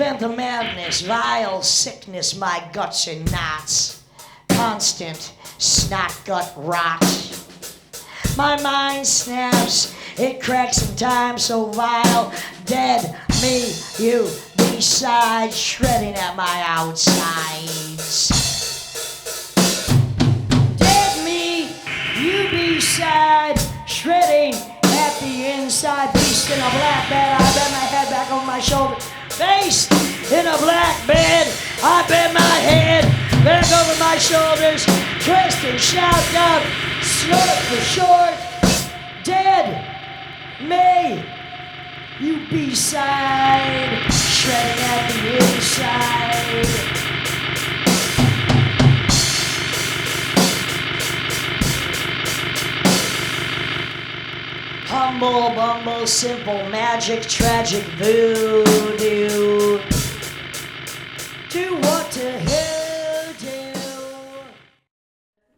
prevent the madness, vile sickness, my guts are knots, constant snot gut rot. My mind snaps, it cracks in time so vile, dead me, you beside, shredding at my outsides. Dead me, you beside, shredding at the inside, beast in a black bed, I bend my head back over my shoulder. Based in a black bed, I bend my head back over my shoulders, twist and shout out, snort for short, dead me, you B-side, shredding at the inside. Humble, bumble, simple, magic, tragic, voodoo. Do what the hell do?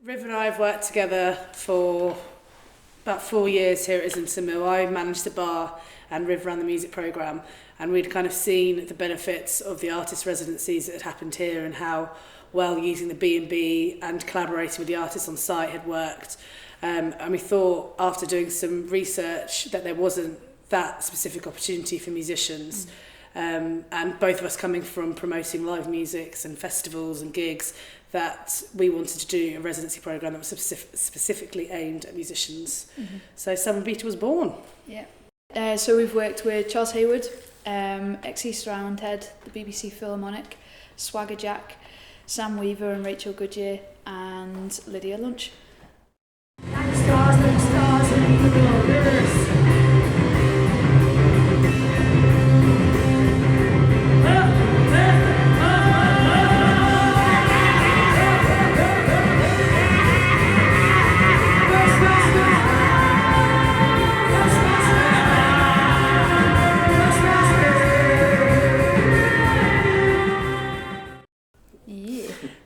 Riv and I have worked together for about 4 years here at Islington Mill. I managed the bar and Riv ran the music programme, and we'd kind of seen the benefits of the artist residencies that had happened here and how well using the B&B and collaborating with the artists on site had worked. And we thought, after doing some research, that there wasn't that specific opportunity for musicians. And both of us coming from promoting live musics and festivals and gigs, that we wanted to do a residency programme that was specifically aimed at musicians. So Samarbeta was born. Yeah. So we've worked with Charles Hayward, ex-Easter Island Head, the BBC Philharmonic, Swagger Jack, Sam Weaver and Rachel Goodyear, and Lydia Lunch. Stars in the rivers.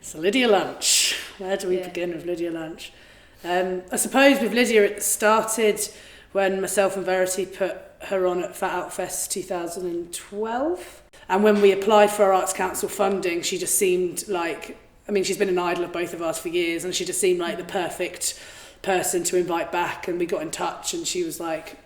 So Lydia Lunch. Where do we begin with Lydia Lunch? I suppose with Lydia it started when myself and Verity put her on at Fat Out Fest 2012. And when we applied for our Arts Council funding, she just seemed like, I mean, she's been an idol of both of us for years, and she just seemed like the perfect person to invite back. And we got in touch and she was like,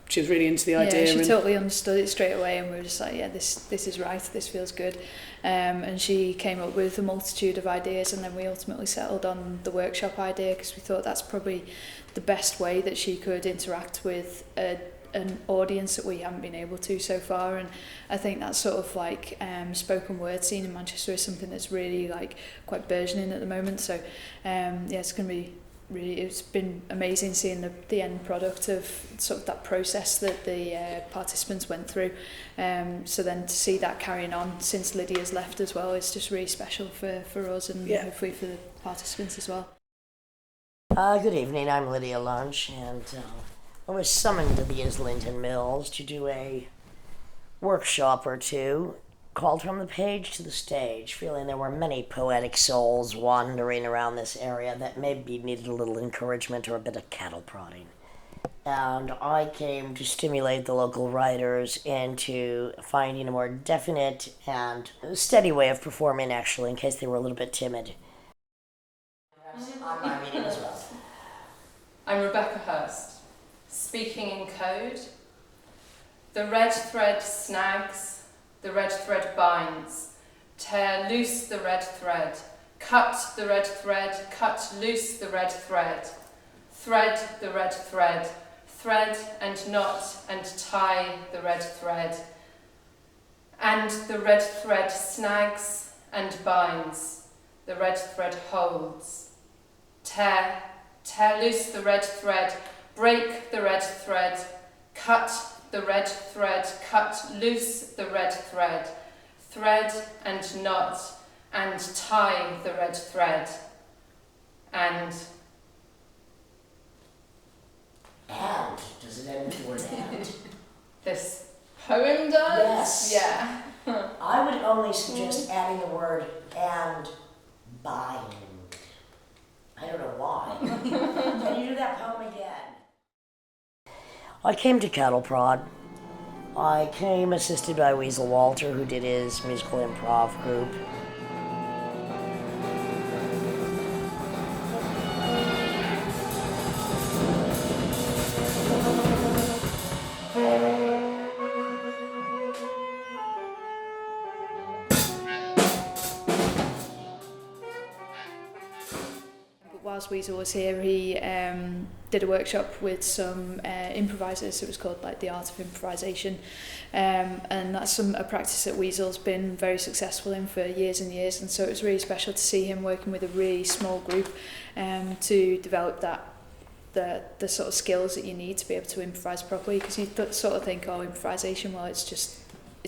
she was really into the idea. Yeah, she totally understood it straight away, and we were just like, yeah, this is right, this feels good. And she came up with a multitude of ideas, and then we ultimately settled on the workshop idea because we thought that's probably the best way that she could interact with an audience that we haven't been able to so far. And I think that sort of like spoken word scene in Manchester is something that's really like quite burgeoning at the moment. So yeah, it's going to be really, it's been amazing seeing the end product of sort of that process that the participants went through. So then to see that carrying on since Lydia's left as well, it's just really special for us and hopefully for the participants as well. Good evening, I'm Lydia Lunch, and I was summoned to the Islington Mills to do a workshop or two called From the Page to the Stage, feeling there were many poetic souls wandering around this area that maybe needed a little encouragement or a bit of cattle prodding. And I came to stimulate the local writers into finding a more definite and steady way of performing, actually, in case they were a little bit timid. On my meeting as well. I'm Rebecca Hurst, speaking in code. The red thread snags, the red thread binds. Tear loose the red thread, cut the red thread, cut loose the red thread. Thread the red thread, thread and knot and tie the red thread. And the red thread snags and binds, the red thread holds. Tear loose the red thread, break the red thread, cut the red thread, cut loose the red thread, thread and knot and tie the red thread. And does it end with the word and? This poem does? Yes. Yeah. I would only suggest adding the word and bind. I don't know why. Can you do that poem again? I came to cattle prod I came assisted by Weasel Walter, who did his musical improv group. Whilst Weasel was here, he did a workshop with some improvisers. It was called like the art of improvisation, and that's a practice that Weasel's been very successful in for years and years. And so it was really special to see him working with a really small group to develop the sort of skills that you need to be able to improvise properly. Because you sort of think, oh, improvisation, well, it's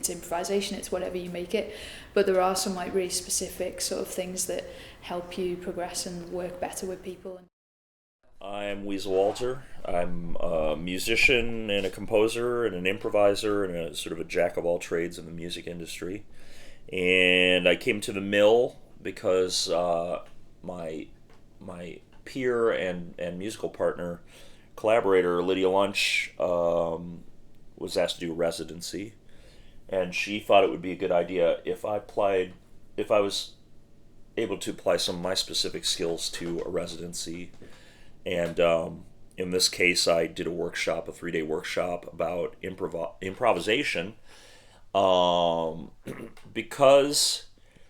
improvisation, it's whatever you make it, but there are some like really specific sort of things that help you progress and work better with people. I'm Weasel Walter. I'm a musician and a composer and an improviser and a sort of a jack of all trades in the music industry. And I came to the Mill because my peer and musical partner, collaborator Lydia Lunch, was asked to do a residency. And she thought it would be a good idea if I was able to apply some of my specific skills to a residency. And in this case, I did a 3-day workshop about improvisation, because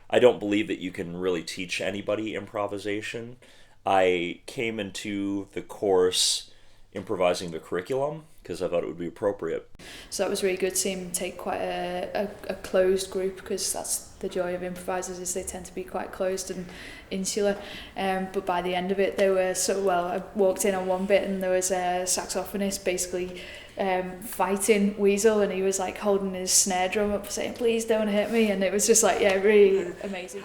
I don't believe that you can really teach anybody improvisation. I came into the course improvising the curriculum because I thought it would be appropriate. So that was really good to see him take quite a closed group, because that's the joy of improvisers, is they tend to be quite closed and insular. But by the end of it, they were I walked in on one bit and there was a saxophonist basically fighting Weasel, and he was like holding his snare drum up saying, "Please don't hit me," and it was just like, yeah, really amazing.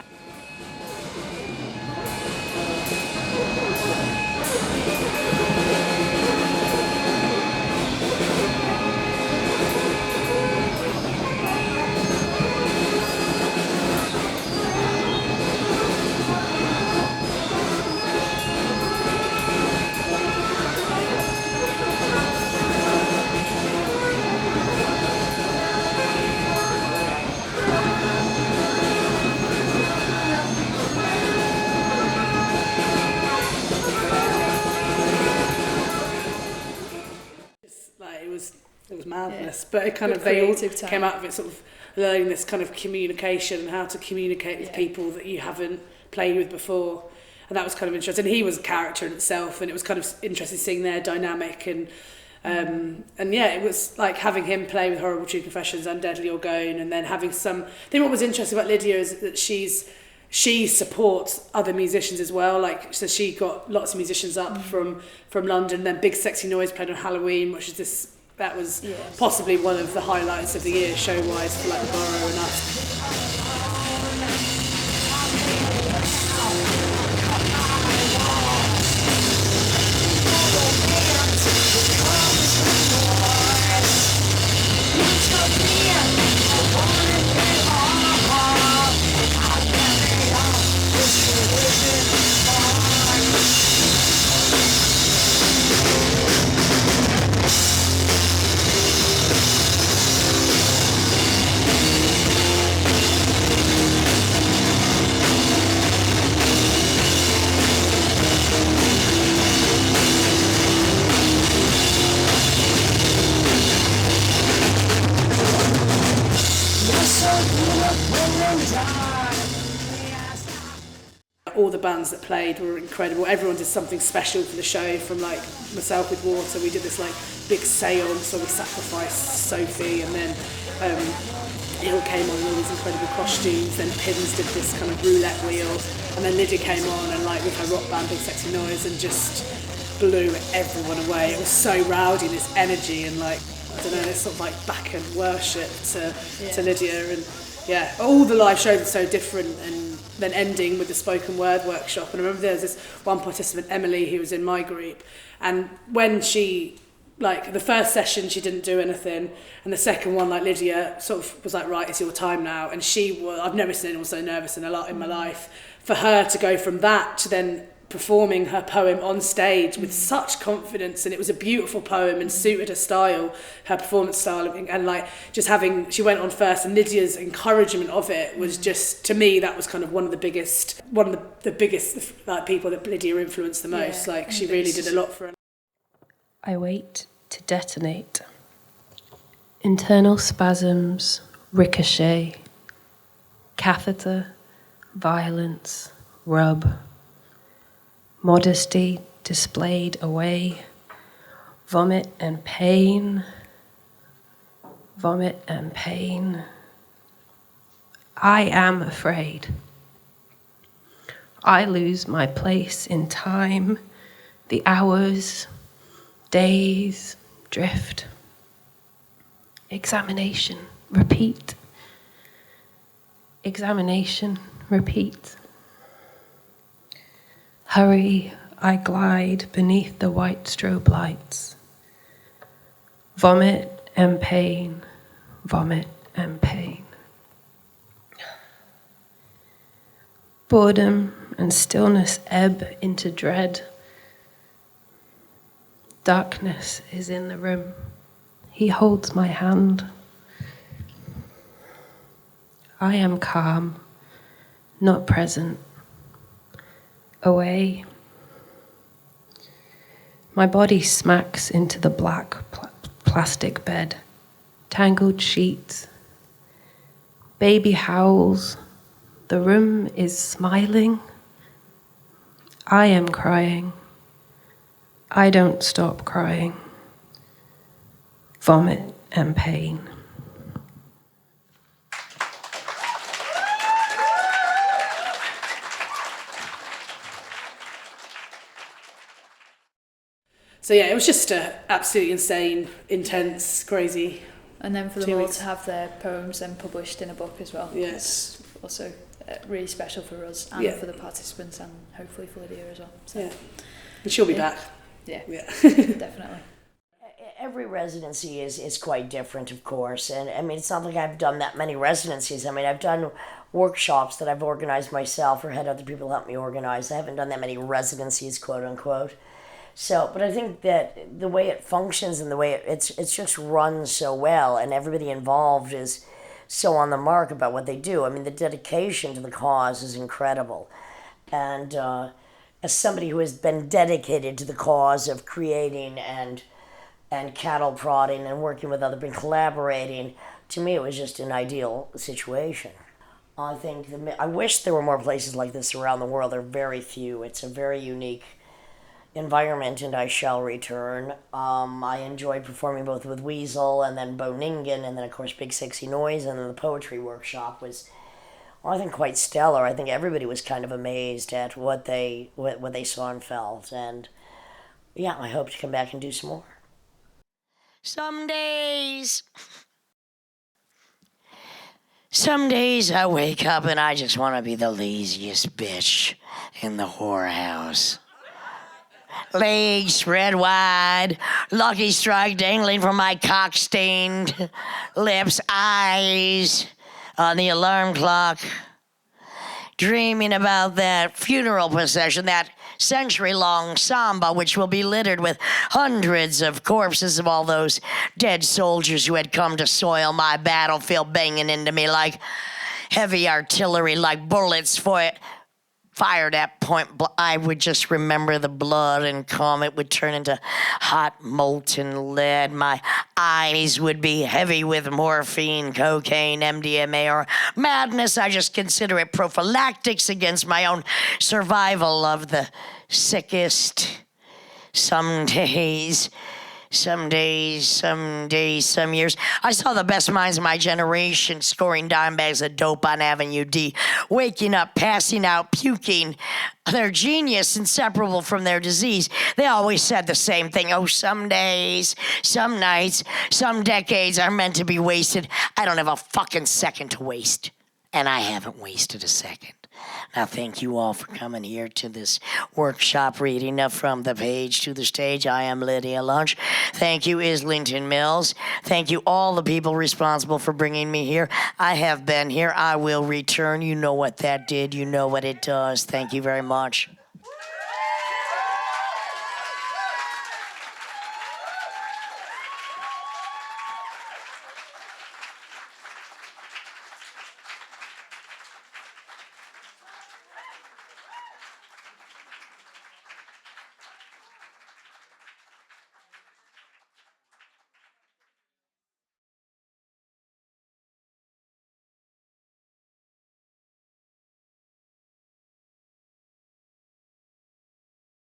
It was madness, but it Good they all creative time. came out of it sort of learning this kind of communication and how to communicate with people that you haven't played with before, and that was kind of interesting. He was a character in itself, and it was kind of interesting seeing their dynamic, and yeah, it was like having him play with Horrible True Confessions and Deadly or Gone, and then having some. I think what was interesting about Lydia is that she supports other musicians as well. Like, so she got lots of musicians up from London. Then Big Sexy Noise played on Halloween, which is this. That was possibly one of the highlights of the year, show-wise, for like the Borough and us. All the bands that played were incredible. Everyone did something special for the show. From like myself with Water, we did this like big seance, so we sacrificed Sophie, and then it all came on in all these incredible costumes. Then Pins did this kind of roulette wheel, and then Lydia came on and like with her rock band Big Sexy Noise and just blew everyone away. It was so rowdy, this energy, and like I don't know, this sort of like back and worship to Lydia, and yeah, all the live shows are so different, and then ending with the spoken word workshop. And I remember there was this one participant, Emily, who was in my group, and when she, like the first session she didn't do anything, and the second one, like Lydia sort of was like, right, it's your time now, and she was, I've never seen anyone so nervous in my life, for her to go from that to then performing her poem on stage with such confidence, and it was a beautiful poem and suited her style, her performance style, and like just having, she went on first, and Lydia's encouragement of it was just, to me, that was kind of one of the biggest like people that Lydia influenced the most. Like she really did a lot for her. I wait to detonate. Internal spasms, ricochet, catheter, violence, rub, modesty displayed away, vomit and pain, vomit and pain. I am afraid. I lose my place in time, the hours, days drift. Examination, repeat. Examination, repeat. Hurry, I glide beneath the white strobe lights. Vomit and pain, vomit and pain. Boredom and stillness ebb into dread. Darkness is in the room. He holds my hand. I am calm, not present. Away. My body smacks into the black plastic bed. Tangled sheets. Baby howls. The room is smiling. I am crying. I don't stop crying. Vomit and pain. So yeah, it was just absolutely insane, intense, crazy. And then for 2 them all weeks. to have their poems then published in a book as well. Yes. It's also really special for us and for the participants, and hopefully for Lydia as well. So, yeah. And she'll be back. Yeah, definitely. Every residency is quite different, of course, and I mean, it's not like I've done that many residencies. I mean, I've done workshops that I've organized myself or had other people help me organize. I haven't done that many residencies, quote unquote. So, but I think that the way it functions and the way it's just run so well, and everybody involved is so on the mark about what they do. I mean, the dedication to the cause is incredible, and as somebody who has been dedicated to the cause of creating and cattle prodding and working with other people, collaborating, to me it was just an ideal situation. I wish there were more places like this around the world. There are very few. It's a very unique environment, and I shall return. I enjoyed performing both with WEASEL and then Bo Ningen, and then of course Big Sexy Noise, and then the poetry workshop was, I think, quite stellar. I think everybody was kind of amazed at what they saw and felt, and yeah, I hope to come back and do some more. Some days I wake up and I just want to be the laziest bitch in the whorehouse. Legs spread wide, lucky strike dangling from my cock-stained lips, eyes on the alarm clock, dreaming about that funeral procession, that century-long samba which will be littered with hundreds of corpses of all those dead soldiers who had come to soil my battlefield, banging into me like heavy artillery, like bullets fired at point blank. I would just remember the blood and calm. It would turn into hot molten lead. My eyes would be heavy with morphine, cocaine, MDMA, or madness. I just consider it prophylactics against my own survival of the sickest. Some days, some years. I saw the best minds of my generation scoring dime bags of dope on Avenue D, waking up, passing out, puking. Their genius inseparable from their disease. They always said the same thing. Oh, some days, some nights, some decades are meant to be wasted. I don't have a fucking second to waste. And I haven't wasted a second. Now, thank you all for coming here to this workshop reading of From the Page to the Stage. I am Lydia Lunch. Thank you, Islington Mills. Thank you, all the people responsible for bringing me here. I have been here. I will return. You know what that did. You know what it does. Thank you very much.